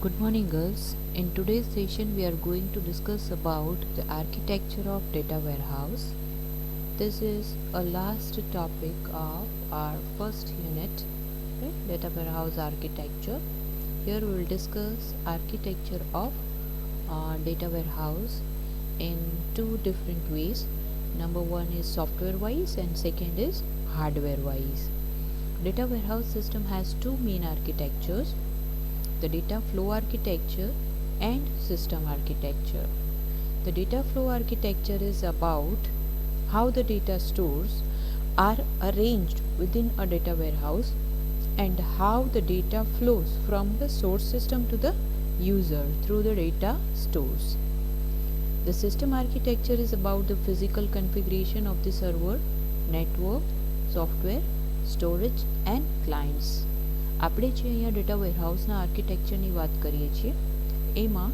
Good morning, girls. In today's session we are going to discuss about the architecture of data warehouse. This is a last topic of our first unit, right? Data warehouse architecture. Here we will discuss architecture of data warehouse in two different ways. Number one is software wise and second is hardware wise. Data warehouse system has two main architectures: the data flow architecture and system architecture. The data flow architecture is about how the data stores are arranged within a data warehouse and how the data flows from the source system to the user through the data stores. The system architecture is about the physical configuration of the server, network, software, storage and clients. આપણે જે અહીંયા data વેરહાઉસના આર્કિટેક્ચરની વાત કરીએ છીએ એમાં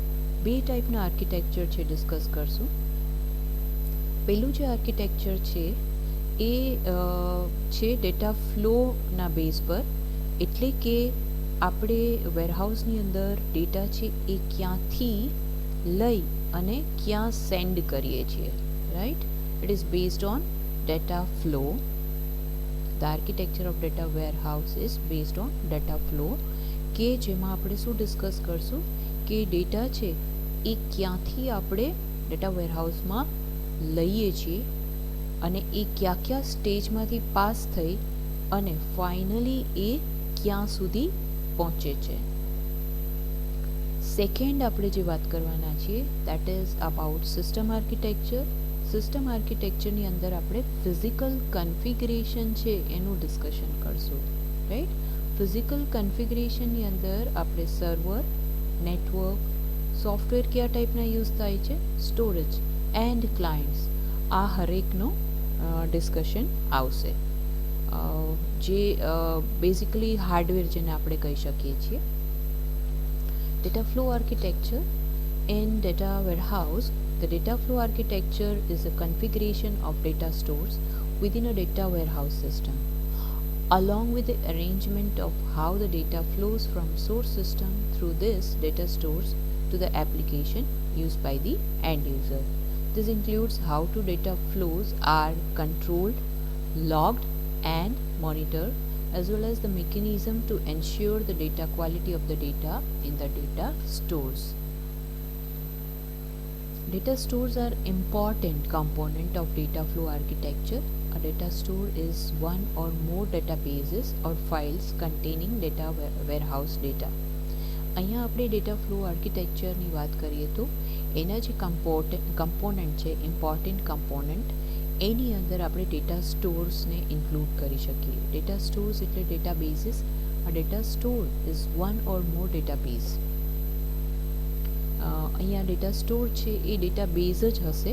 બે ટાઈપના architecture છે ડિસ્કસ કરશું. પહેલું જે આર્કિટેક્ચર છે એ છે ડેટા ફ્લોના બેઝ પર, એટલે કે આપણે વેરહાઉસની અંદર ડેટા છે એ ક્યાંથી લઈ અને ક્યાં સેન્ડ કરીએ છીએ, right? It is based on data flow. The architecture of data warehouse is based on data flow કે જેમાં આપણે શું ડિસ્કસ કરશું કે ડેટા છે એ ક્યાંથી આપણે ડેટા વેરહાઉસમાં લઈએ છીએ અને એ કયા સ્ટેજમાંથી પાસ થઈ અને ફાઇનલી એ ક્યાં સુધી પહોંચે છે. સેકન્ડ આપણે જે વાત કરવાના છીએ that is about system architecture. System આર્કિટેક્ચરની અંદર આપણે ફિઝિકલ કન્ફિગરેશન છે એનું ડિસ્કશન કરશું, રાઈટ? ફિઝિકલ કન્ફિગરેશનની અંદર આપણે સર્વર, નેટવર્ક, સોફ્ટવેર કયા ટાઈપના યુઝ થાય છે, સ્ટોરેજ એન્ડ ક્લાયન્ટ્સ, આ હરેકનો ડિસ્કશન આવશે. જે બેઝિકલી હાર્ડવેર જેને આપણે કહી શકીએ છીએ. Data flow architecture in data warehouse. The data flow architecture is a configuration of data stores within a data warehouse system, along with the arrangement of how the data flows from source system through this data stores to the application used by the end user. This includes how to data flows are controlled, logged and monitored, as well as the mechanism to ensure the data quality of the data in the data stores. Data stores are important component of data flow architecture. A data store is one or more databases or files containing data warehouse data. અહીંયા આપણે data flow આર્કિટેક્ચરની વાત કરીએ તો એના જે component છે, important component, એની અંદર આપણે ડેટા સ્ટોર્સને ઇન્ક્લુડ કરી શકીએ. ડેટા સ્ટોર્સ એટલે data basis. A data store is one or more database. અહીંયા ડેટા સ્ટોર છે એ ડેટા બેઝ જ હશે.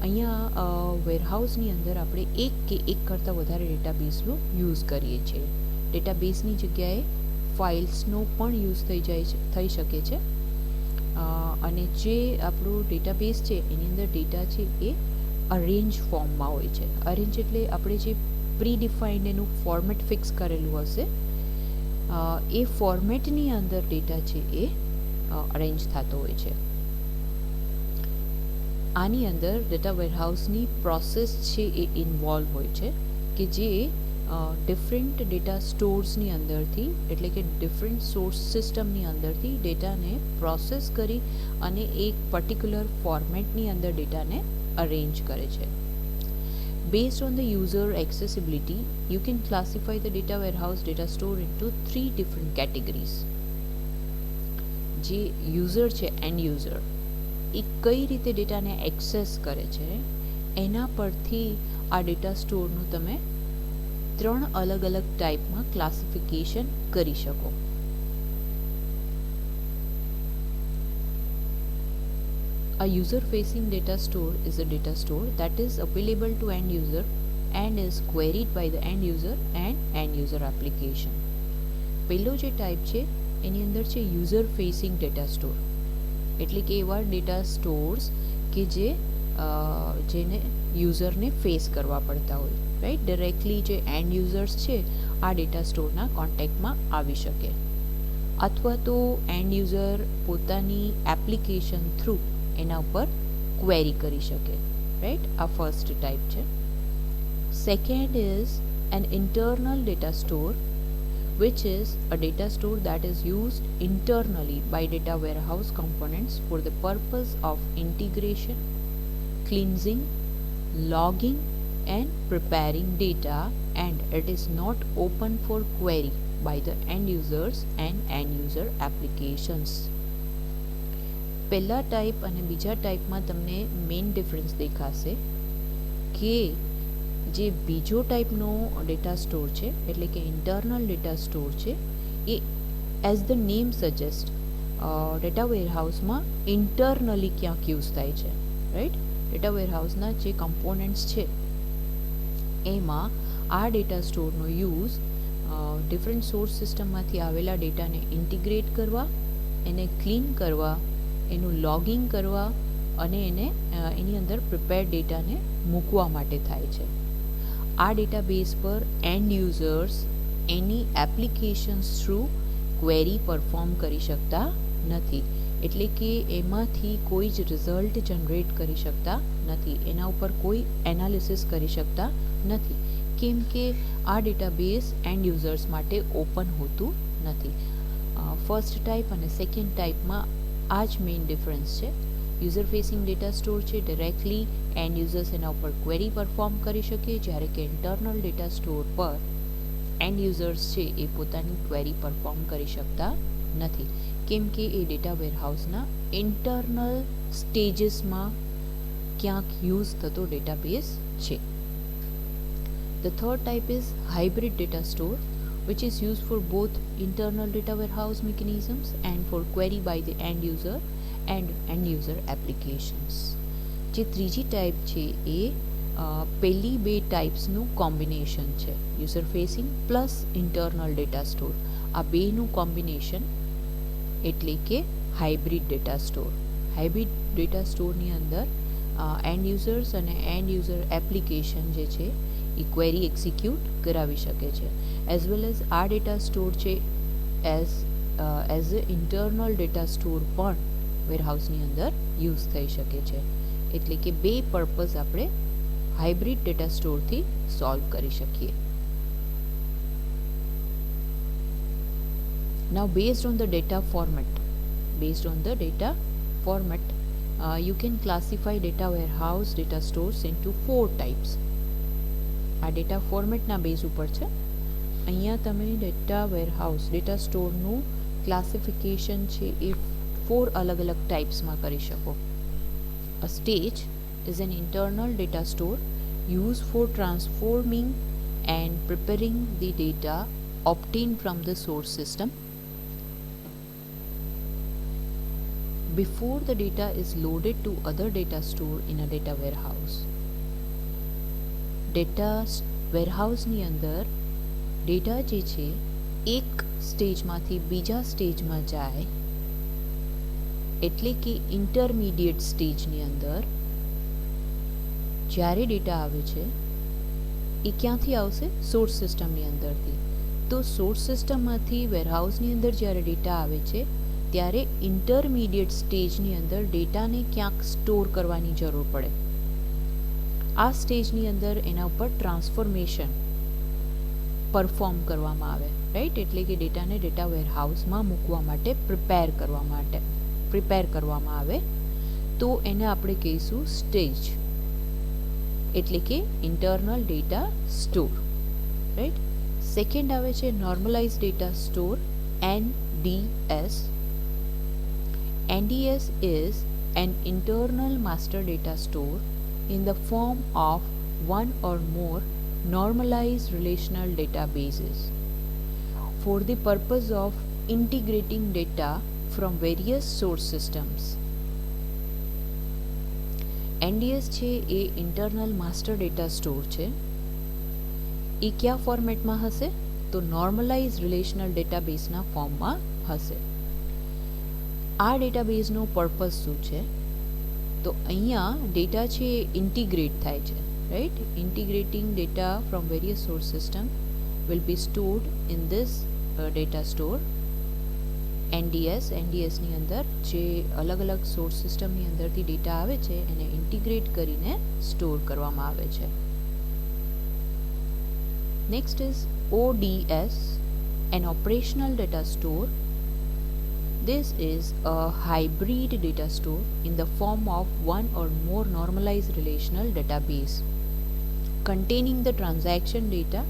અહીંયા વેરહાઉસની અંદર આપણે એક કે એક કરતાં વધારે ડેટાબેઝનો યુઝ કરીએ છીએ. ડેટાબેઝની જગ્યાએ ફાઇલ્સનો પણ યુઝ થઈ શકે છે. અને જે આપણું ડેટાબેઝ છે એની અંદર ડેટા છે એ અરેન્જ ફોર્મમાં હોય છે. અરેન્જ એટલે આપણે જે પ્રી ડિફાઇન્ડ એનું ફોર્મેટ ફિક્સ કરેલું હશે એ ફોર્મેટની અંદર ડેટા છે એ અરેન્જ થતો હોય છે. આની અંદર ડેટા વેરહાઉસની પ્રોસેસ છે એ ઇન્વોલ્વ હોય છે કે જે ડિફરન્ટ ડેટા સ્ટોર્સની અંદરથી, એટલે કે ડિફરન્ટ સોર્સ સિસ્ટમની અંદરથી ડેટાને પ્રોસેસ કરી અને એક પર્ટિક્યુલર ફોર્મેટની અંદર ડેટાને અરેન્જ કરે છે. Based on the user accessibility, you can classify the data warehouse data store into three different categories. જે યુઝર છે, એન્ડ યુઝર, એ કઈ રીતે ડેટાને એક્સેસ કરે છે એના પરથી આ ડેટા સ્ટોરનું તમે ત્રણ અલગ અલગ ટાઈપમાં ક્લાસિફિકેશન કરી શકો. A user facing data store is a data store that is available to end user and is queried by the end user and end user application. પહેલો જે ટાઈપ છે એની અંદર છે યુઝર ફેસિંગ ડેટા સ્ટોર, એટલે કે એવા data stores કે જેને યુઝરને ફેસ કરવા પડતા હોય, રાઈટ? ડાયરેક્ટલી જે એન્ડ યુઝર્સ છે આ ડેટા સ્ટોરના કોન્ટેક્ટમાં આવી શકે. અથવા તો એન્ડ યુઝર પોતાની એપ્લિકેશન થ્રુ એના ઉપર ક્વેરી કરી શકે, રાઈટ. આ ફર્સ્ટ ટાઈપ છે. Second is an internal data store, which is a data store that is used internally by data warehouse components for the purpose of integration, cleansing, logging and preparing data, and it is not open for query by the end users and end user applications. પહેલા type અને બીજા ટાઈપમાં તમને main difference દેખાશે કે જે બીજો ટાઈપનો data store છે એટલે કે ઇન્ટરનલ ડેટા સ્ટોર છે એ as the name suggest data વેરહાઉસમાં ઇન્ટરનલી ક્યાંક યુઝ થાય છે, રાઈટ. ડેટા વેરહાઉસના જે કમ્પોનન્ટ્સ છે એમાં આ ડેટા સ્ટોરનો યુઝ ડિફરન્ટ સોર્સ સિસ્ટમમાંથી આવેલા ડેટાને ઇન્ટિગ્રેટ કરવા, એને ક્લીન કરવા, એનું લોગિંગ કરવા અને એને એની અંદર પ્રિપેર્ડ ડેટાને મૂકવા માટે થાય છે. આ ડેટાબેઝ પર and users any applications through query perform કરી શકતા નથી, એટલે કે એમાંથી કોઈ જ રિઝલ્ટ જનરેટ કરી શકતા નથી, એના ઉપર કોઈ એનાલિસિસ કરી શકતા નથી, કેમ કે આ ડેટાબેઝ એન્ડ યુઝર્સ માટે ઓપન હોતું નથી. ફર્સ્ટ ટાઈપ અને સેકન્ડ ટાઈપમાં આ જ મેઇન ડિફરન્સ છે. યુઝર ફેસિંગ ડેટા સ્ટોર છે, ડિરેક્ટલી એન્ડ યુઝર્સ એના ઉપર ક્વેરી પરફોર્મ કરી શકે, જ્યારે કે ઇન્ટરનલ ડેટા સ્ટોર પર એન્ડ યુઝર્સ છે એ પોતાની ક્વેરી પરફોર્મ કરી શકતા નથી, કેમ કે એ ડેટા વેરહાઉસના ઇન્ટરનલ સ્ટેજીસમાં ક્યાંક યુઝ થતો ડેટાબેઝ છે. The third type is hybrid data store, which is used for both internal data warehouse mechanisms and for query by the end user and end user applications. જે ત્રીજી type છે એ પહેલી બે ટાઈપ્સનું કોમ્બિનેશન છે, user facing plus internal data store. આ બેનું કોમ્બિનેશન એટલે કે hybrid data store. Hybrid data સ્ટોરની અંદર એન્ડ યુઝર્સ અને એન્ડ યુઝર એપ્લિકેશન જે છે એ ક્વેરી એક્ઝિક્યુટ કરાવી શકે છે, એઝ વેલ એઝ આ ડેટા સ્ટોર છે as a internal data store પણ વેરહાઉસની અંદર યુઝ થઈ શકે છે. એટલે કે બે પર્પઝ આપણે હાઇબ્રિડ ડેટા સ્ટોરથી સોલ્વ કરી શકીએ. Now based on the data format, you can classify data warehouse data stores into 4 types. આ ડેટા ફોર્મેટના બેઝ ઉપર છે. અહીંયા તમે ડેટા વેરહાઉસ ડેટા સ્ટોરનું ક્લાસિફિકેશન છે એ 4 અલગ અલગ ટાઈપ્સમાં કરી શકો. A stage is an internal data store used for transforming and preparing the data obtained from the source system before the data is loaded to other data store in a data warehouse. Data વેરહાઉસની અંદર data જે છે એક સ્ટેજમાંથી બીજા સ્ટેજમાં જાય, એટલે કે ઇન્ટરમીડિયેટ સ્ટેજની અંદર જ્યારે ડેટા આવે છે એ ક્યાંથી આવશે? સોર્સ સિસ્ટમની અંદરથી. તો સોર્સ સિસ્ટમમાંથી વેરહાઉસની અંદર જ્યારે ડેટા આવે છે ત્યારે ઇન્ટરમીડિયેટ સ્ટેજની અંદર ડેટાને ક્યાંક સ્ટોર કરવાની જરૂર પડે. આ સ્ટેજની અંદર એના ઉપર ટ્રાન્સફોર્મેશન પરફોર્મ કરવામાં આવે, રાઈટ. એટલે કે ડેટાને ડેટા વેરહાઉસમાં મૂકવા માટે પ્રિપેર કરવામાં આવે, તો એને આપણે કહીશું સ્ટેજ, એટલે કે internal data store, right. Second આવે છે normalise data store, NDS. NDS is an internal master data store in the form of one or more normalized relational databases for the purpose of integrating data from various source systems. NDS છે એ internal master data store છે. એ કયા ફોર્મેટમાં હશે? તો normalise relational ડેટાબેઝના ફોર્મમાં હશે. આ ડેટાબેઝનો purpose શું છે? તો અહીંયા ડેટા છે એ ઇન્ટિગ્રેટ થાય છે, right. Integrating data from various source system will be stored in this data store એનડીએસની અંદર જે અલગ અલગ સોર્સ સિસ્ટમની અંદરથી ડેટા આવે છે એને ઇન્ટિગ્રેટ કરીને સ્ટોર કરવામાં આવે છે. Next is ODS, an operational data store. This is a hybrid data store in the form of one or more normalized relational database containing the transaction data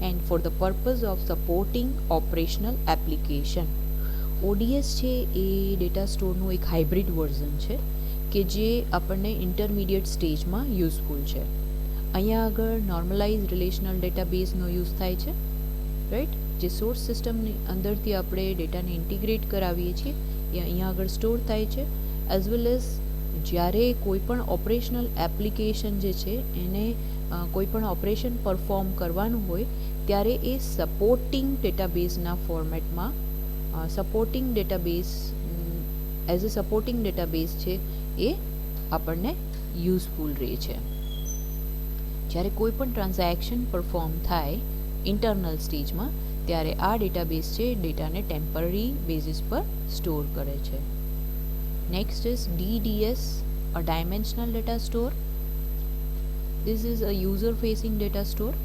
and for the purpose of supporting operational application. ODS છે એ data સ્ટોરનું એક hybrid version છે કે જે આપણને intermediate સ્ટેજમાં useful છે. અહીંયા આગળ નોર્મલાઇઝ રિલેશનલ ડેટાબેઝનો યુઝ થાય છે, રાઈટ. જે સોર્સ સિસ્ટમની અંદરથી આપણે ડેટાને ઇન્ટિગ્રેટ કરાવીએ છીએ એ અહીંયા આગળ સ્ટોર થાય છે. એઝ વેલ એઝ જ્યારે કોઈપણ ઓપરેશનલ એપ્લિકેશન જે છે એને કોઈપણ ઓપરેશન પરફોર્મ કરવાનું હોય ત્યારે એ સપોર્ટિંગ ડેટાબેઝના ફોર્મેટમાં supporting database as a supporting database છે એ આપણને યુઝફુલ રહે છે. જ્યારે કોઈપણ ટ્રાન્ઝેક્શન પરફોર્મ થાય ઇન્ટરનલ સ્ટેજમાં ત્યારે આ ડેટાબેઝ છે ડેટાને ટેમ્પરરી બેઝિસ પર સ્ટોર કરે છે. Next is DDS, a dimensional data store. This is a user facing data store.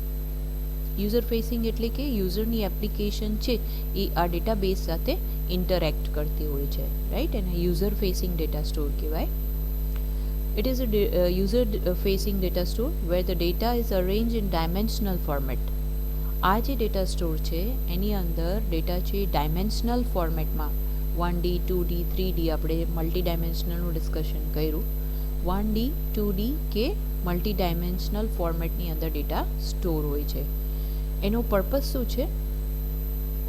User facing એટલે કે યુઝરની એપ્લિકેશન છે એ આ ડેટાબેઝ સાથે ઇન્ટરેક્ટ કરતી હોય છે, રાઈટ. એને યુઝર ફેસિંગ ડેટા સ્ટોર કહેવાય. It is a user facing data store where the data is arrange in dimensional format. આ જે ડેટા સ્ટોર છે એની અંદર ડેટા છે ડાયમેન્શનલ ફોર્મેટમાં 1D 2D 3D આપણે મલ્ટી ડાયમેન્શનલનું ડિસ્કશન કર્યું. 1D 2D કે મલ્ટી ડાયમેન્શનલ ફોર્મેટની અંદર ડેટા સ્ટોર હોય છે. એનો પર્પઝ શું છે?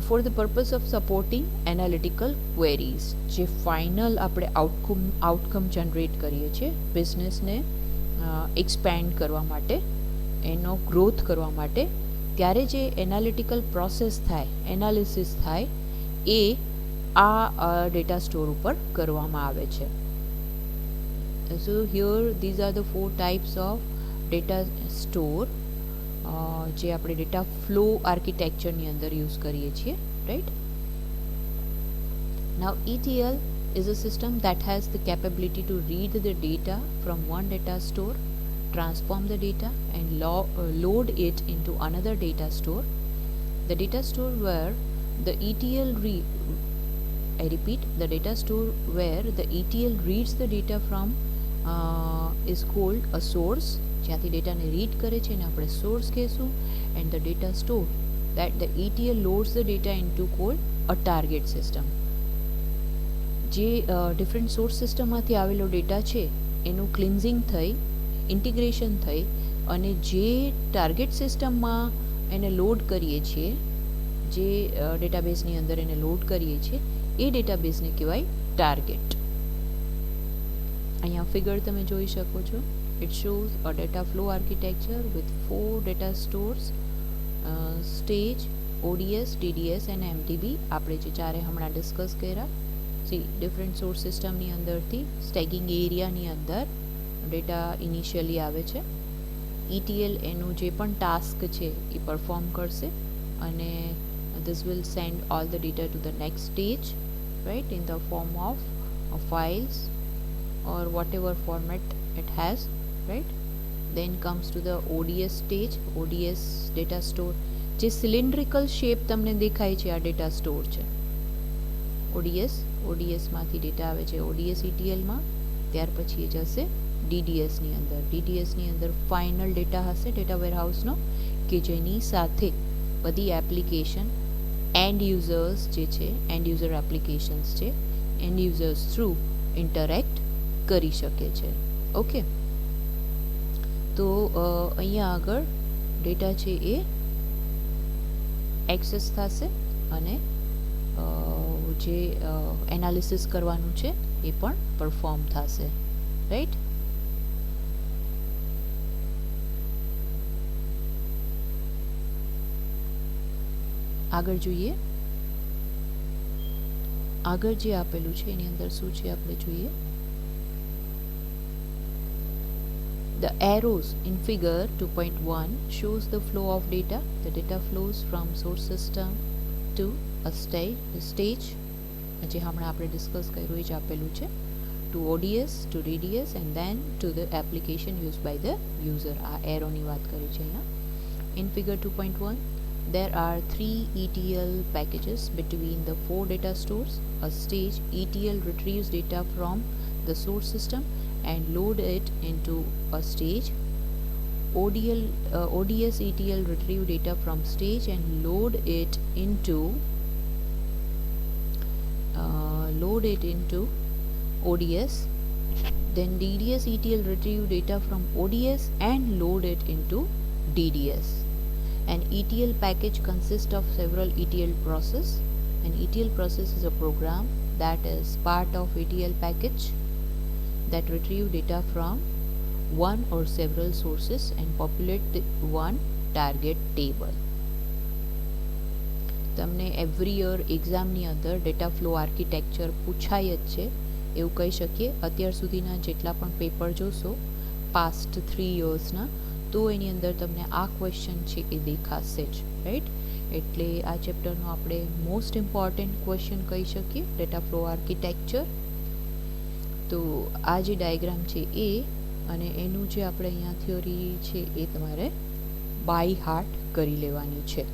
For the purpose of supporting analytical queries. જે ફાઇનલ આપણે આઉટકમ જનરેટ કરીએ છીએ બિઝનેસને એક્સપેન્ડ કરવા માટે, એનો ગ્રોથ કરવા માટે, ત્યારે જે એનાલિટિકલ પ્રોસેસ થાય, એનાલિસિસ થાય એ આ ડેટા સ્ટોર ઉપર કરવામાં આવે છે. સો here these are the 4 types of data store જે આપણે ડેટા ફ્લો આર્કિટેક્ચરની અંદર યુઝ કરીએ છીએ, right. Now ETL is a system that has the capability to read the data from one data store, transform the data and load it into another data store. The data store where the ETL I repeat, the data store where the ETL reads the data from is called a source. જ્યાંથી ડેટાને read કરે છે એને આપણે source કહેશું. And the data store that the ETL loads the data into called a target system. જે different source સિસ્ટમમાંથી આવેલો ડેટા છે એનું ક્લિન્ઝિંગ થઈ, ઇન્ટિગ્રેશન થઈ અને જે ટાર્ગેટ સિસ્ટમમાં એને લોડ કરીએ છીએ, જે ડેટાબેઝની અંદર એને લોડ કરીએ છીએ એ ડેટાબેઝને કહેવાય ટાર્ગેટ. અહીંયા ફિગર તમે જોઈ શકો છો. It shows a data flow architecture with 4 data stores, stage, ODS, DDS and MDB. આપણે જે ચારે હમણાં ડિસ્કસ કર્યા. સી ડિફરન્ટ સોર્સ સિસ્ટમની અંદરથી સ્ટેગિંગ એરિયાની અંદર ડેટા ઇનિશિયલી આવે છે. ETL એનું જે પણ ટાસ્ક છે એ પરફોર્મ કરશે અને this will send all the data to the next stage, right, in the form of files or whatever format it has, right. Then comes to the ODS stage. ODS data store જે cylindrical shape તમને દેખાય છે આ data store છે. ODS માંથી data આવે છે ODS ETLમાં, ત્યાર પછી એ જશે DDSની અંદર. DDSની અંદર ફાઇનલ ડેટા હશે ડેટા વેરહાઉસનો કે જેની સાથે બધી એપ્લિકેશન એન્ડ યુઝર્સ જે છે, એન્ડ યુઝર એપ્લિકેશન્સ છે, એન્ડ યુઝર્સ થ્રુ ઇન્ટરેક્ટ કરી શકે છે. ઓકે, તો અહીંયા આગળ ડેટા છે એ એક્સેસ થશે અને જે એનાલિસિસ કરવાનું છે એ પણ પરફોર્મ થશે, રાઈટ. આગળ જોઈએ. આગળ જે આપેલું છે એની અંદર શું છે આપણે જોઈએ. The arrows in figure 2.1 shows the flow of data. The data flows from source system to a stage જે હમણાં આપણે ડિસ્કસ કર્યું એ જ આપેલું છે, to ODS, to DDS and then to the application used by the user. આ એરોની વાત કરી છે અહીંયા. In figure 2.1, there are 3 ETL packages between the 4 data stores. A stage ETL retrieves data from the source system and load it into a stage. ODS ETL retrieve data from stage and load it into ODS. Then DDS ETL retrieve data from ODS and load it into DDS. An ETL package consists of several ETL process. An ETL process is a program that is part of ETL package that retrieve data from one or several sources and populate the one target table. તમને every year એક્ઝામની અંદર data flow architecture પૂછાય જ છે એવું કહી શકીએ. અત્યાર સુધીના જેટલા પણ પેપર જોશો પાસ્ટ 3 યર્સના, તો એની અંદર તમને આ ક્વેશ્ચન છે એ દેખાશે જ, રાઈટ. એટલે આ ચેપ્ટરનો આપણે મોસ્ટ ઇમ્પોર્ટન્ટ ક્વેશ્ચન કહી શકીએ ડેટા ફ્લો આર્કિટેક્ચર. તો આ જે ડાયાગ્રામ છે એ અને એનું જે આપણે અહીંયા થિયોરી છે એ તમારે બાય હાર્ટ કરી લેવાની છે.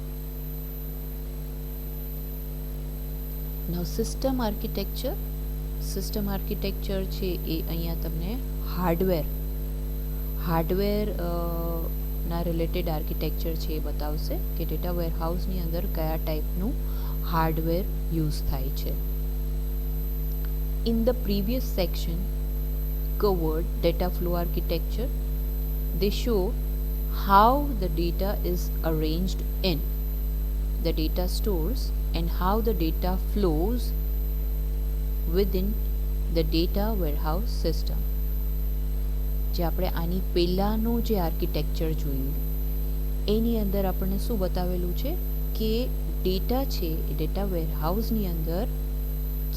નાઉ સિસ્ટમ આર્કિટેક્ચર છે એ અહીંયા તમને હાર્ડવેર ના રિલેટેડ આર્કિટેક્ચર છે એ બતાવશે કે ડેટા વેરહાઉસની અંદર કયા ટાઈપનું હાર્ડવેર યુઝ થાય છે. In the previous section covered data flow architecture. They show how the data is arranged in the data stores and how the data flows within the data warehouse system. જે આપણે આની પહેલાંનું જે architecture જોયું એની અંદર આપણને શું બતાવેલું છે કે ડેટા છે એ ડેટા વેરહાઉસની અંદર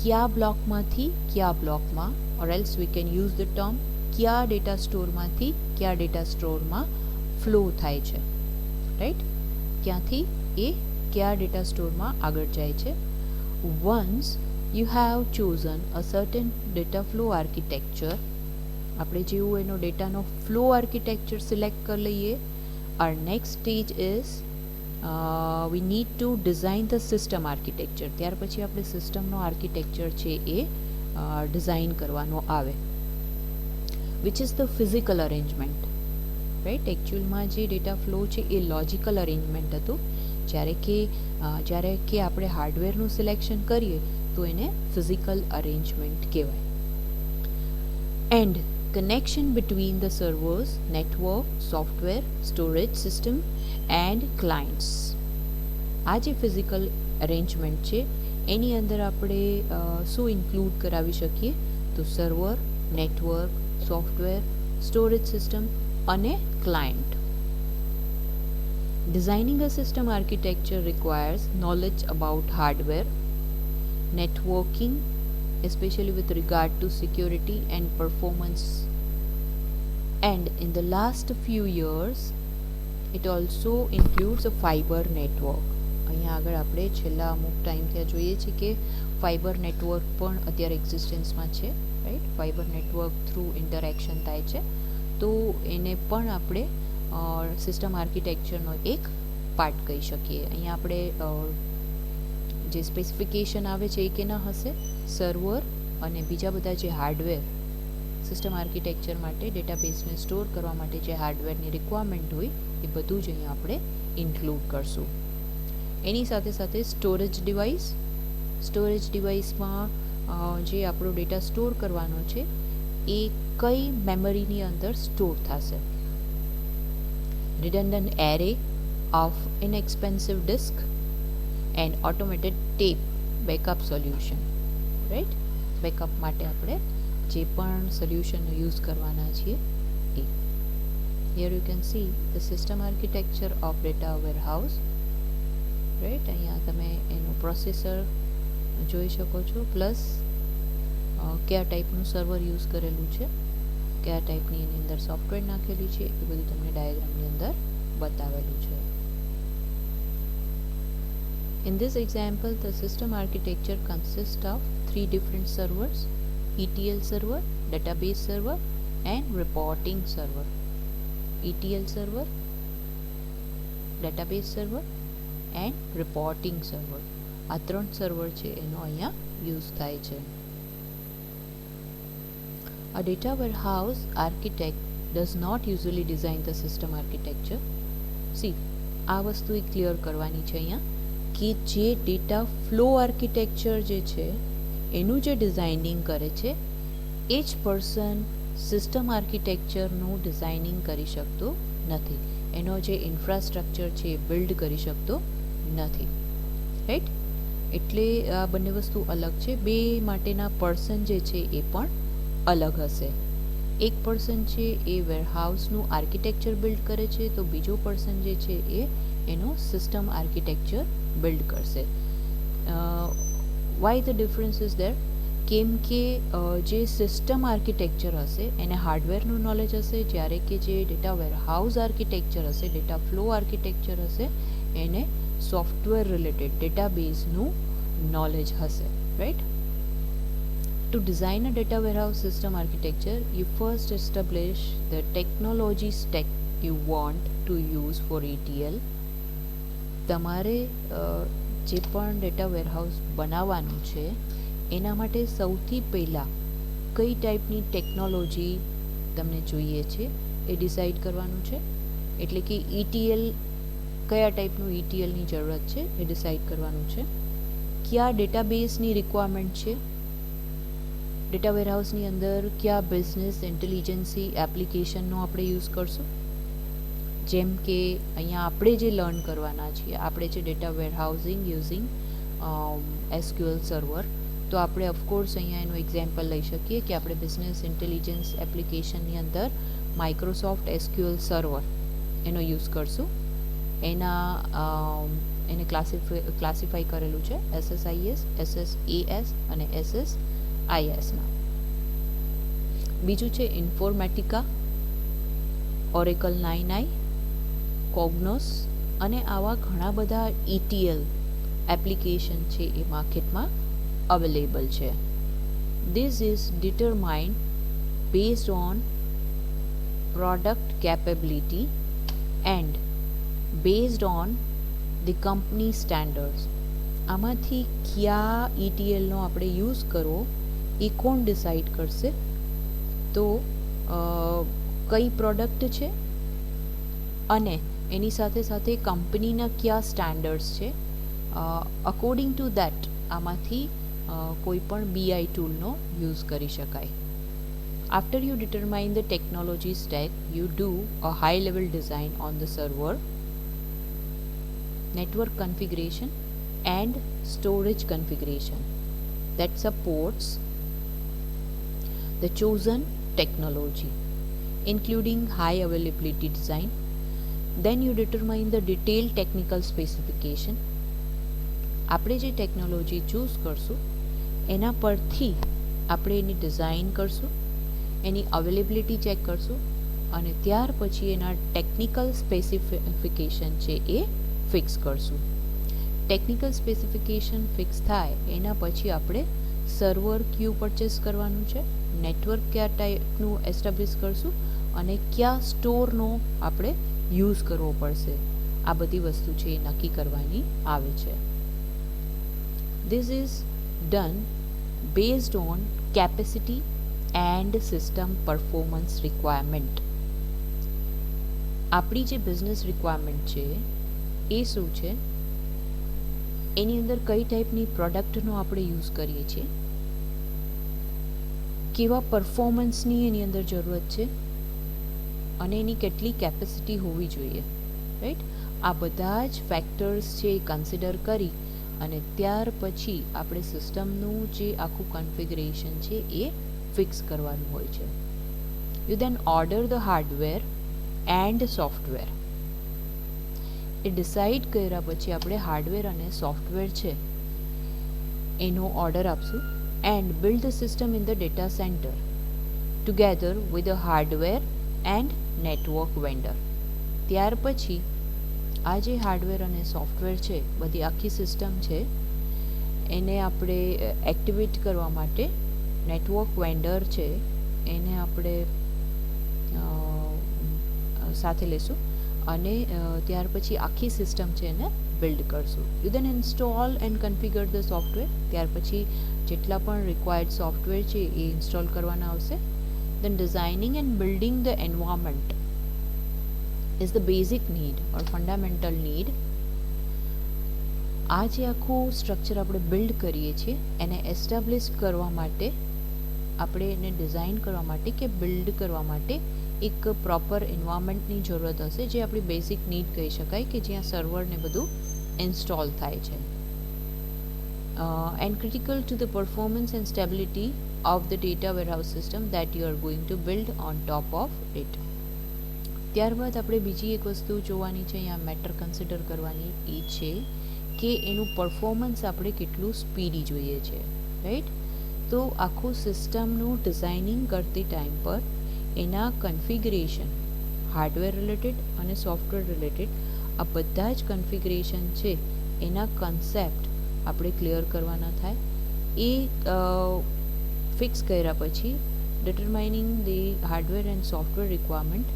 કયા બ્લોકમાંથી કયા બ્લોકમાં, or else we can use the term કયા ડેટા સ્ટોરમાંથી કયા ડેટા સ્ટોરમાં ફ્લો થાય છે, રાઈટ. ક્યાંથી એ કયા ડેટા સ્ટોરમાં આગળ જાય છે. Once you have chosen a certain data flow architecture, આપણે જેવું એનો ડેટાનો ફ્લો આર્કિટેક્ચર સિલેક્ટ કરી લઈએ, our next stage is we need to design the system architecture. ત્યાર પછી આપણે સિસ્ટમનો આર્કિટેક્ચર છે એ ડિઝાઇન કરવાનો આવે, which is the physical arrangement, right. એકચ્યુઅલમાં જે ડેટા ફ્લો છે એ લોજિકલ અરેન્જમેન્ટ હતું, જ્યારે કે આપણે હાર્ડવેરનું સિલેક્શન કરીએ તો એને ફિઝિકલ અરેન્જમેન્ટ કહેવાય. And connection between the servers, network, software, storage system and clients. આ જે ફિઝિકલ અરેન્જમેન્ટ છે એની અંદર આપણે શું ઇન્ક્લુડ કરાવી શકીએ તો server, network, software, storage system અને client. Designing a system architecture requires knowledge about hardware, networking, especially with regard to security and performance. And in the last few years it also includes a fiber network. અહીંયા આગળ આપણે છેલ્લા અમુક ટાઈમથી જોઈએ છીએ કે ફાઇબર નેટવર્ક પણ અત્યારે એક્ઝિસ્ટન્સમાં છે, right. Fibre network through interaction થાય છે, તો એને પણ આપણે સિસ્ટમ આર્કિટેક્ચરનો એક પાર્ટ કહી શકીએ. અહીંયા આપણે જે સ્પેસિફિકેશન આવે છે એ કેના હશે, સર્વર અને બીજા બધા જે હાર્ડવેર સિસ્ટમ આર્કિટેક્ચર માટે ડેટાબેઝને સ્ટોર કરવા માટે જે હાર્ડવેરની રિક્વાયરમેન્ટ હોય એ બધું જ અહીંયા આપણે ઇન્ક્લુડ કરશું. એની સાથે સાથે સ્ટોરેજ ડિવાઇસમાં જે આપણો ડેટા સ્ટોર કરવાનો છે એ કઈ મેમરીની અંદર સ્ટોર થશે. redundant array of inexpensive disk and automated tape backup solution, right. Backup માટે આપણે જે પણ સોલ્યુશનનો યુઝ કરવાના છીએ એ. Here you can see the system architecture of data warehouse, right. અહીંયા તમે એનું પ્રોસેસર જોઈ શકો છો, પ્લસ કયા ટાઈપનું સર્વર યુઝ કરેલું છે, કયા ટાઈપની એની અંદર સોફ્ટવેર નાખેલી છે એ બધું તમને ડાયાગ્રામની અંદર બતાવેલું છે. In this example, the system architecture consists of three different servers: ETL server, database server and reporting server. ETL server, database server and reporting server, આ ત્રણ સર્વર છે એનો અહીંયા યુઝ થાય છે. A data warehouse architect does not usually design the system architecture. See, આ વસ્તુ એ clear કરવાની છે અહીંયા કે જે ડેટા ફ્લો આર્કિટેક્ચર જે છે એનું જે ડિઝાઇનિંગ કરે છે એ જ પર્સન સિસ્ટમ આર્કિટેક્ચરનું ડિઝાઇનિંગ કરી શકતો નથી. એનો જે ઇન્ફ્રાસ્ટ્રક્ચર છે એ બિલ્ડ કરી શકતો નથી. રાઈટ? એટલે આ બંને વસ્તુ અલગ છે. બે માટેના પર્સન જે છે એ પણ અલગ હશે. એક પર્સન છે એ વેરહાઉસનું આર્કિટેક્ચર બિલ્ડ કરે છે, તો બીજો પર્સન જે છે એ એનો સિસ્ટમ આર્કિટેક્ચર બિલ્ડ કરશે. Y the difference is there? કેમ કે જે સિસ્ટમ આર્કિટેક્ચર હશે એને હાર્ડવેરનું નોલેજ હશે, જ્યારે કે જે ડેટા વેરહાઉસ આર્કિટેક્ચર હશે, ડેટા ફ્લો આર્કિટેક્ચર હશે, એને સોફ્ટવેર રિલેટેડ ડેટાબેઝનું નોલેજ હશે. Right? To design a data warehouse system architecture, you first establish the technology stack you want to use for ETL. તમારે જે પણ ડેટા વેરહાઉસ બનાવવાનું છે એના માટે સૌથી પહેલાં કઈ ટાઈપની ટેકનોલોજી તમને જોઈએ છે એ ડિસાઇડ કરવાનું છે. એટલે કે ETL કયા ટાઈપનું ETLની જરૂરત છે એ ડિસાઇડ કરવાનું છે. કયા ડેટાબેઝની રિક્વાયરમેન્ટ છે, ડેટા વેરહાઉસની અંદર કયા બિઝનેસ ઇન્ટેલિજન્સી એપ્લિકેશનનો આપણે યુઝ કરશું. જેમ કે અહીંયા આપણે જે લર્ન કરવાના છીએ, આપણે જે data warehousing using SQL server, તો આપણે ઓફકોર્સ અહીંયા એનું એક્ઝામ્પલ લઈ શકીએ કે આપણે બિઝનેસ ઇન્ટેલિજન્સ એપ્લિકેશનની અંદર માઇક્રોસોફ્ટ SQL સર્વર એનો યુઝ કરશું. એને ક્લાસિફાઈ કરેલું છે SSIS, SSAS અને SSISના. બીજું છે ઇન્ફોર્મેટિકા, ઓરેકલ 9i, કોગ્નોસ અને આવા ઘણા બધા ETL એપ્લિકેશન છે એ માર્કેટમાં અવેલેબલ છે. This is determined based on product capability and based on the company standards. આમાંથી કયા ETLનો આપણે યુઝ કરવો એ કોણ ડિસાઇડ કરશે? તો કઈ પ્રોડક્ટ છે અને એની સાથે સાથે કંપનીના કયા સ્ટાન્ડર્ડ્સ છે, અકોર્ડિંગ ટુ દેટ આમાંથી કોઈ પણ BI ટૂલનો યુઝ કરી શકાય. After you determine the technology stack, you do a high-level design on the server, network configuration and storage configuration that supports the chosen technology, including high availability design. Then you determine the detailed technical specification. આપણે જે technology choose કરશું એના પરથી આપણે એની design કરશું, એની availability check કરશું અને ત્યાર પછી એના ટેકનિકલ સ્પેસિફિકેશન છે એ ફિક્સ કરશું. ટેકનિકલ સ્પેસિફિકેશન ફિક્સ થાય એના પછી આપણે સર્વર ક્યુ પરચેસ કરવાનું છે, નેટવર્ક કયા ટાઈપનું એસ્ટાબ્લિશ કરશું અને કયા સ્ટોરનો આપણે યુઝ કરવો પડશે. આ બધી વસ્તુ છે એ નક્કી કરવાની આવે છે. This is done based on capacity and system performance requirement. આપણી જે બિઝનેસ રિક્વાયરમેન્ટ છે એ શું છે, એની અંદર કઈ ટાઈપની પ્રોડક્ટનો આપણે યુઝ કરીએ છીએ, કેવા પરફોર્મન્સની એની અંદર જરૂરત છે અને એની કેટલી કેપેસિટી હોવી જોઈએ. રાઈટ? આ બધા જ ફેક્ટર્સ છે એ કન્સિડર કરી અને ત્યાર પછી આપણે સિસ્ટમનું જે આખું કન્ફિગરેશન છે એ ફિક્સ કરવાનું હોય છે. You then order the hardware and software. એ ડિસાઇડ કર્યા પછી આપણે હાર્ડવેર અને સોફ્ટવેર છે એનો ઓર્ડર આપશું and build the system in the data centre together with the hardware and network vendor. ત્યાર પછી આ જે હાર્ડવેર અને સોફ્ટવેર છે, બધી આખી સિસ્ટમ છે એને આપણે એક્ટિવેટ કરવા માટે નેટવર્ક વેન્ડર છે એને આપણે સાથે લેશું અને ત્યાર પછી આખી સિસ્ટમ છે એને બિલ્ડ કરશું. You then install and configure the software. ત્યાર પછી જેટલા પણ રિક્વાયર્ડ સોફ્ટવેર છે એ ઇન્સ્ટોલ કરવાના આવશે. Then designing and building the environment is the basic need or fundamental need. આ જે આખું સ્ટ્રક્ચર આપણે બિલ્ડ કરીએ છીએ એને એસ્ટાબ્લિશ કરવા માટે, આપણે એને ડિઝાઇન કરવા માટે કે બિલ્ડ કરવા માટે એક પ્રોપર એન્વાયરમેન્ટની જરૂરત હશે, જે આપણી બેઝિક નીડ કહી શકાય, કે જ્યાં સર્વરને બધું ઇન્સ્ટોલ થાય છે. And critical to the performance and stability of the data warehouse system that you are going to build on top of it. ત્યારબાદ આપણે બીજી એક વસ્તુ જોવાની છે, અહીંયા મેટર કન્સિડર કરવાની એ છે કે એનું પરફોર્મન્સ આપણે કેટલું સ્પીડી જોઈએ છે, રાઈટ. તો આખું સિસ્ટમનું ડિઝાઇનિંગ કરતી ટાઈમ પર એના કન્ફિગરેશન, હાર્ડવેર રિલેટેડ અને સોફ્ટવેર રિલેટેડ આ બધા જ કન્ફિગરેશન છે એના કન્સેપ્ટ આપણે ક્લિયર કરવાના થાય. એ ફિક્સ કર્યા પછી determining the hardware and software requirement,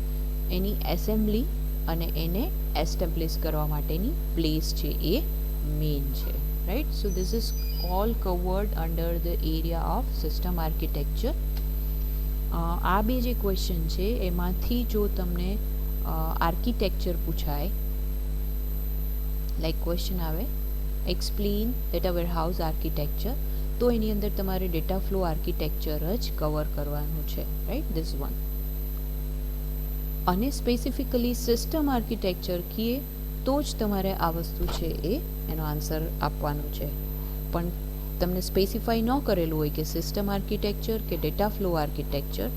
any assembly અને એને એસ્ટેબ્લિશ કરવા માટેની પ્લેસ છે એ મેઇન છે, right. So this is all covered under the area of system architecture. આ બે જે ક્વેશ્ચન છે એમાંથી જો તમને આર્કિટેક્ચર પૂછાય, લાઈક ક્વેશ્ચન આવે એક્સપ્લેન ડેટા વેરહાઉસ આર્કિટેક્ચર, તો એની અંદર તમારે ડેટા ફ્લો આર્કિટેક્ચર જ કવર કરવાનું છે, રાઈટ, ધીસ વન. અને સ્પેસિફિકલી સિસ્ટમ આર્કિટેક્ચર કીએ તો જ તમારે આ વસ્તુ છે એ એનો આન્સર આપવાનો છે. પણ તમને સ્પેસિફાઈ ન કરેલું હોય કે સિસ્ટમ આર્કિટેક્ચર કે ડેટા ફ્લો આર્કિટેક્ચર,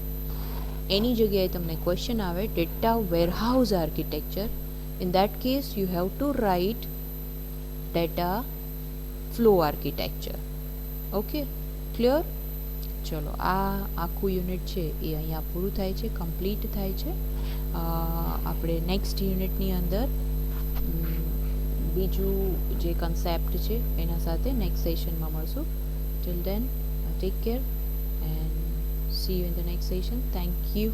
એની જગ્યાએ તમને ક્વેશ્ચન આવે data warehouse architecture, in that case you have to write data flow architecture. Okay, clear? ચલો, આ આખું યુનિટ છે એ અહીંયા પૂરું થાય છે, કમ્પ્લીટ થાય છે. આપણે નેક્સ્ટ યુનિટની અંદર બીજું જે કન્સેપ્ટ છે એના સાથે નેક્સ્ટ સેશનમાં મળશું. Till then take care and C you in the next session. Thank you.